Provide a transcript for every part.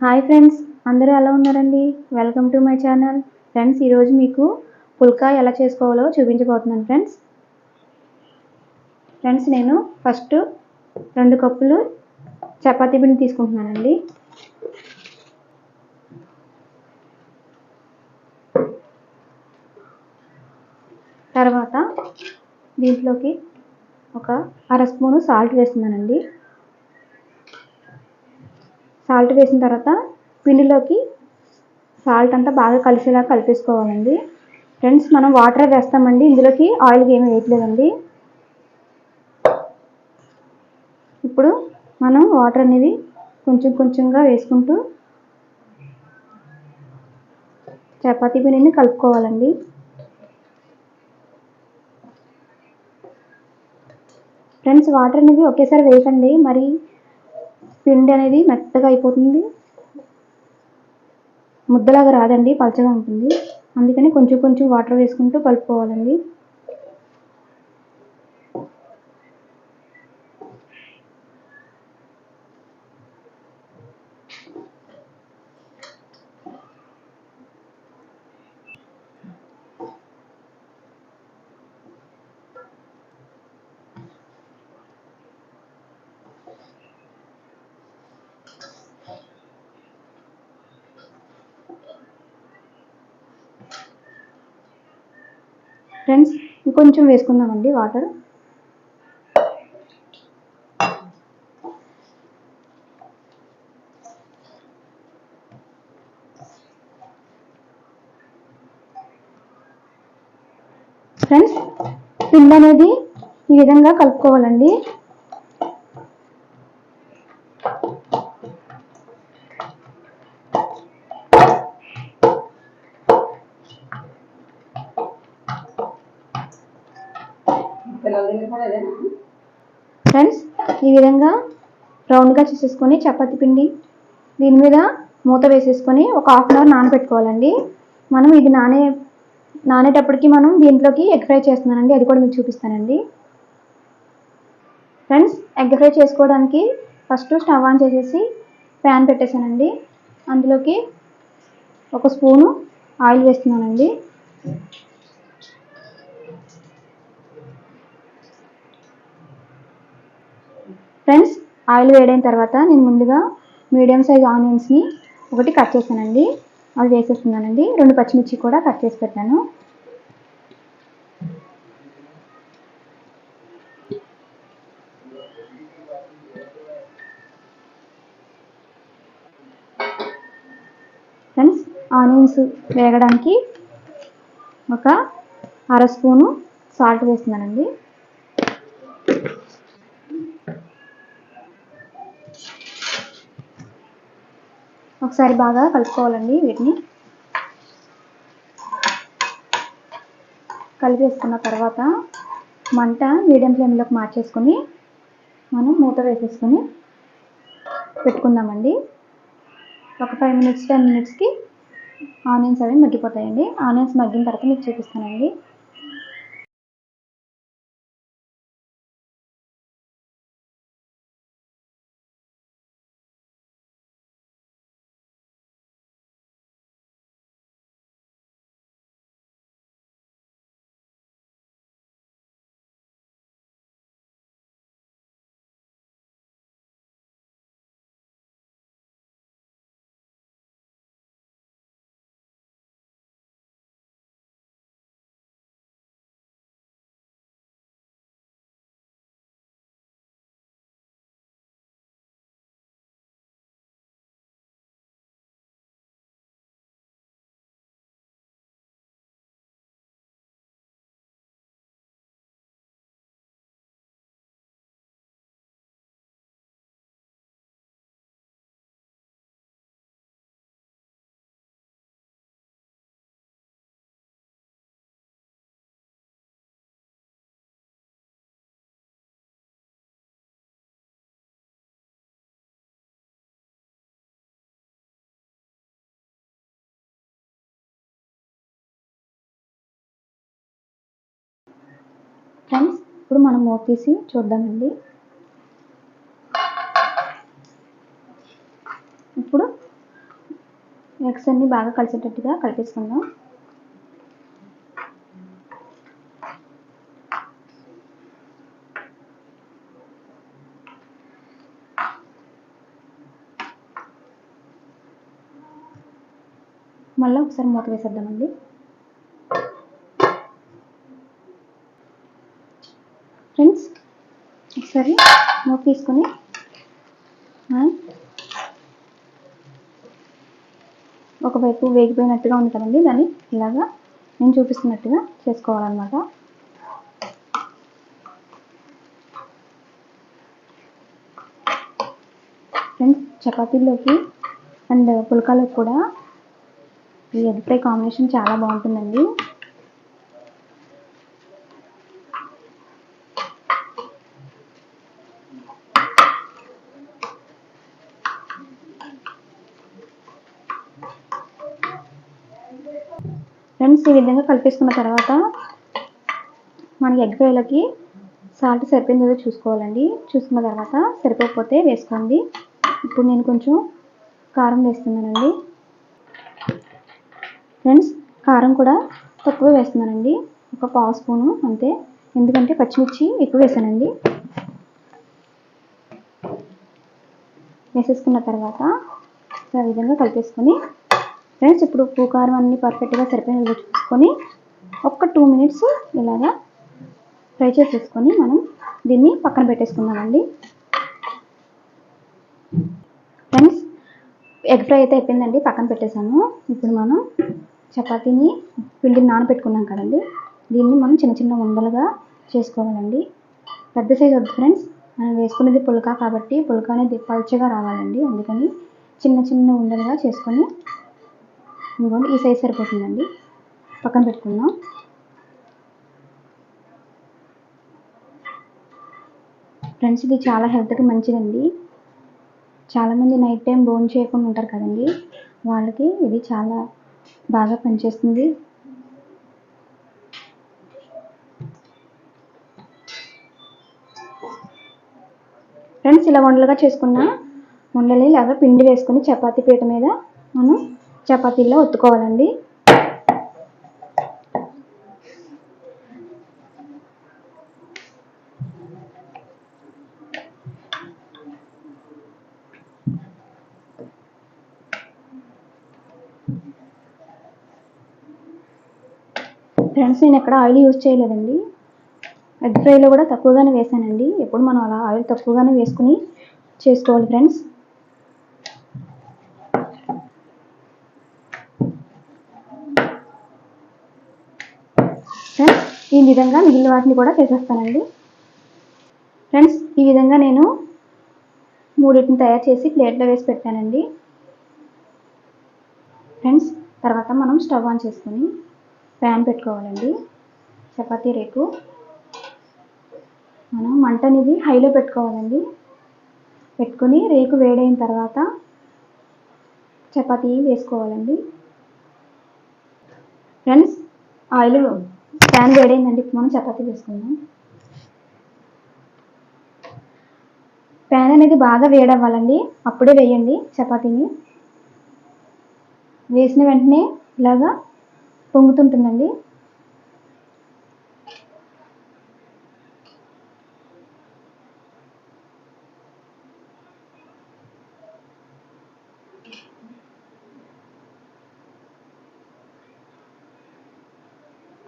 Hi friends, అందరూ ఎలా ఉన్నారండి? Welcome to my channel. Friends, ఈరోజు మీకు పుల్కా ఎలా చేసుకోవాలో చూపించబోతున్నాను ఫ్రెండ్స్, నేను ఫస్ట్ 2 కప్పులు చపాతీ పిండి తీసుకుంటున్నానండి. తర్వాత దీంట్లోకి ఒక అర స్పూను సాల్ట్ వేస్తున్నానండి. సాల్ట్ వేసిన తర్వాత పిండిలోకి సాల్ట్ అంతా బాగా కలిసేలా కలిపేసుకోవాలండి. ఫ్రెండ్స్, మనం వాటర్ వేస్తామండి, ఇందులోకి ఆయిల్ ఏమీ వేయట్లేదండి. ఇప్పుడు మనం వాటర్ అనేవి కొంచెం కొంచెంగా వేసుకుంటూ చపాతీ పిండిని కలుపుకోవాలండి. ఫ్రెండ్స్, వాటర్ అనేది ఒకేసారి వేయకండి, మరి పిండి అనేది మెత్తగా అయిపోతుంది, ముద్దలాగా రాదండి, పలచగా ఉంటుంది. అందుకని కొంచెం కొంచెం వాటర్ వేసుకుంటూ కలుపుకోవాలండి. ఫ్రెండ్స్, ఇంకొంచెం వేసుకుందామండి వాటర్. ఫ్రెండ్స్, పిండి అనేది ఈ విధంగా కలుపుకోవాలండి. ఫ్రెండ్స్, ఈ విధంగా రౌండ్గా చేసేసుకొని చపాతీ పిండి దీని మీద మూత వేసేసుకొని ఒక హాఫ్ అన్ అవర్ నానబెట్టుకోవాలండి. మనం ఇది నానేటప్పటికి మనం దీంట్లోకి ఎగ్ ఫ్రై చేస్తున్నానండి, అది కూడా మీకు చూపిస్తానండి. ఫ్రెండ్స్, ఎగ్ ఫ్రై చేసుకోవడానికి ఫస్ట్ స్టవ్ ఆన్ చేసేసి ప్యాన్ పెట్టేశానండి. అందులోకి ఒక స్పూను ఆయిల్ వేస్తున్నానండి. ఫ్రెండ్స్, ఆయిల్ వేడైన తర్వాత నేను ముందుగా మీడియం సైజ్ ఆనియన్స్ని ఒకటి కట్ చేశానండి, అవి వేసేస్తున్నానండి. 2 పచ్చిమిర్చి కూడా కట్ చేసి పెట్టాను. ఫ్రెండ్స్, ఆనియన్స్ వేగడానికి ఒక అర స్పూను సాల్ట్ వేస్తున్నానండి. ఒకసారి బాగా కలుపుకోవాలండి. వీటిని కలిపేసుకున్న తర్వాత మంట మీడియం ఫ్లేమ్లోకి మార్చేసుకొని మనం మూత వేసేసుకొని పెట్టుకుందామండి. ఒక 5 మినిట్స్ 10 మినిట్స్కి ఆనియన్స్ అవి మగ్గిపోతాయండి. ఆనియన్స్ మగ్గిన తర్వాత మీకు చూపిస్తానండి. ఫ్రెండ్స్, ఇప్పుడు మనం మూత తీసి చూద్దామండి. ఇప్పుడు ఎగ్స్ అన్ని బాగా కలిసేటట్టుగా కలిపేసుకుందాం. మళ్ళీ ఒకసారి మూత వేసేద్దామండి. ఫ్రెండ్స్, ఒకసారి మూత తీసుకొని ఒకవైపు వేగిపోయినట్టుగా ఉంది కదండి, దాన్ని ఇలాగా నేను చూపిస్తున్నట్టుగా చేసుకోవాలన్నమాట. ఫ్రెండ్స్, చపాతీల్లోకి అండ్ పుల్కాలోకి కూడా ఈ ఎగ్ ఫ్రై కాంబినేషన్ చాలా బాగుంటుందండి. ఫ్రెండ్స్, ఈ విధంగా కలిపేసుకున్న తర్వాత మనకి ఎగ్ ఫ్రైలోకి సాల్ట్ సరిపోయిందో చూసుకోవాలండి. చూసుకున్న తర్వాత సరిపోకపోతే వేసుకోండి. ఇప్పుడు నేను కొంచెం కారం వేస్తున్నానండి. ఫ్రెండ్స్, కారం కూడా తక్కువ వేస్తున్నానండి, ఒక పావు స్పూను అంతే. ఎందుకంటే పచ్చిమిర్చి ఎక్కువ వేసానండి. వేసేసుకున్న తర్వాత ఈ విధంగా కలిపేసుకొని ఫ్రెండ్స్, ఇప్పుడు ఉప్పు కారం అన్నీ పర్ఫెక్ట్గా సరిపోయినది చూసుకొని ఒక 2 మినిట్స్ ఇలాగా ఫ్రై చేసేసుకొని మనం దీన్ని పక్కన పెట్టేసుకుందామండి. ఫ్రెండ్స్, ఎగ్ ఫ్రై అయితే అయిపోయిందండి, పక్కన పెట్టేసాను. ఇప్పుడు మనం చపాతీని పిండిని నానబెట్టుకున్నాం కదండి, దీన్ని మనం చిన్న చిన్న ఉండలుగా చేసుకోవాలండి. పెద్ద సైజు వద్దు ఫ్రెండ్స్, మనం వేసుకునేది పుల్కా కాబట్టి పుల్కా అనేది పల్చగా రావాలండి. అందుకని చిన్న చిన్న ఉండలుగా చేసుకొని ఇదిగోండి ఈ సైజ్ సరిపోతుందండి, పక్కన పెట్టుకుందాం. ఫ్రెండ్స్, ఇది చాలా హెల్త్కి మంచిదండి. చాలామంది నైట్ టైం భోజనం చేయకుండా ఉంటారు కదండి, వాళ్ళకి ఇది చాలా బాగా పనిచేస్తుంది. ఫ్రెండ్స్, ఇలా ఉండలుగా చేసుకున్న ఉండలు ఇలాగా పిండి వేసుకొని చపాతీ పీట మీద మనం చపాతీల్లో ఒత్తుకోవాలండి. ఫ్రెండ్స్, నేను ఎక్కడ ఆయిల్ యూజ్ చేయలేదండి. ఎగ్ ఫ్రైలో కూడా తక్కువగానే వేసానండి. ఎప్పుడు మనం అలా ఆయిల్ తక్కువగానే వేసుకుని చేసుకోవాలి ఫ్రెండ్స్. ఫ్రెండ్స్, ఈ విధంగా మిగిలిన వాటిని కూడా చేసేస్తానండి. ఫ్రెండ్స్, ఈ విధంగా నేను 3 తయారు చేసి ప్లేట్లో వేసి పెట్టానండి. ఫ్రెండ్స్, తర్వాత మనం స్టవ్ ఆన్ చేసుకొని ప్యాన్ పెట్టుకోవాలండి. చపాతీ రేకు మనం మంట అనేది హైలో పెట్టుకోవాలండి. పెట్టుకొని రేకు వేడైన తర్వాత చపాతీ వేసుకోవాలండి. ఫ్రెండ్స్, ఆయిల్ ప్యాన్ వేడైందండి, ఇప్పుడు మనం చపాతీ వేసుకుందాం. ప్యాన్ అనేది బాగా వేడవ్వాలండి, అప్పుడే వేయండి చపాతీని. వేసిన వెంటనే ఇలాగా పొంగుతుంటుందండి.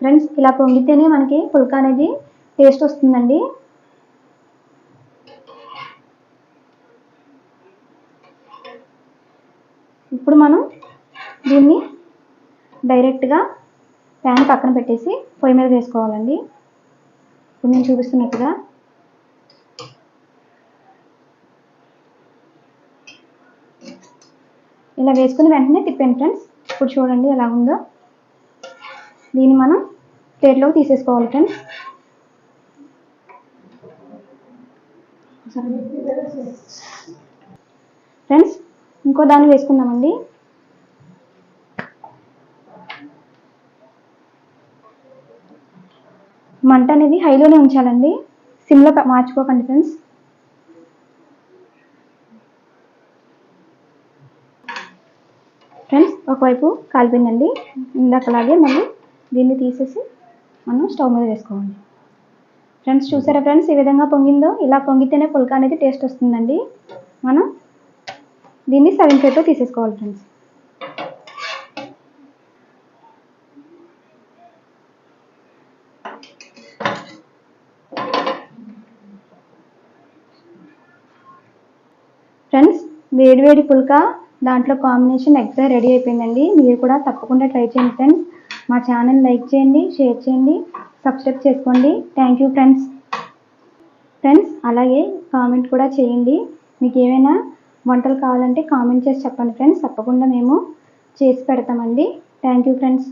ఫ్రెండ్స్, ఇలా పొంగితేనే మనకి పుల్కా అనేది టేస్ట్ వస్తుందండి. ఇప్పుడు మనం దీన్ని డైరెక్ట్గా ప్యాన్ పక్కన పెట్టేసి పొయ్యి మీద వేసుకోవాలండి. ఇప్పుడు నేను చూపిస్తున్నట్టుగా ఇలా వేసుకుని వెంటనే తిప్పాను ఫ్రెండ్స్. ఇప్పుడు చూడండి ఎలా ఉందో. దీన్ని మనం ప్లేట్లోకి తీసేసుకోవాలి ఫ్రెండ్స్. ఫ్రెండ్స్, ఇంకో దాన్ని వేసుకుందామండి. మంట అనేది హైలోనే ఉంచాలండి, సిమ్లో మార్చుకోకండి ఫ్రెండ్స్. ఫ్రెండ్స్, ఒకవైపు కాలిపోయిందండి. ఇందాకలాగే మళ్ళీ దీన్ని తీసేసి మనం స్టవ్ మీద వేసుకోవాలి. ఫ్రెండ్స్ చూసారా ఫ్రెండ్స్ ఈ విధంగా పొంగిందో? ఇలా పొంగితేనే పుల్కా అనేది టేస్ట్ వస్తుందండి. మనం దీన్ని సర్వింగ్ ప్లేట్లో తీసేసుకోవాలి ఫ్రెండ్స్. ఫ్రెండ్స్ వేడి పుల్కా దాంట్లో కాంబినేషన్ ఎగ్ ఫ్రై రెడీ అయిపోయిందండి. మీరు కూడా తప్పకుండా ట్రై చేయండి ఫ్రెండ్స్. మా ఛానల్ లైక్ చేయండి, షేర్ చేయండి, సబ్స్క్రైబ్ చేసుకోండి. Thank you friends. అలాగే కామెంట్ కూడా చేయండి. మీకు ఏమైనా వంటలు కావాలంటే కామెంట్ చేసి చెప్పండి ఫ్రెండ్స్. తప్పకుండా మేము చేసి పెడతామండి. Thank you friends.